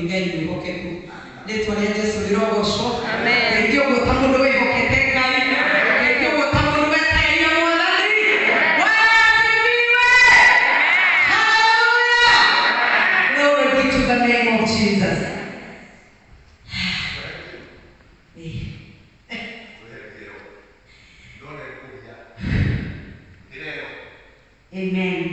vivendo qualche tu. Detto ne adesso di nuovo so. Amen. E Dio lo tamo dove che te cari. E Dio lo tamo dove te io non andare. Hallelujah. Glory be to the name of Jesus. Amen.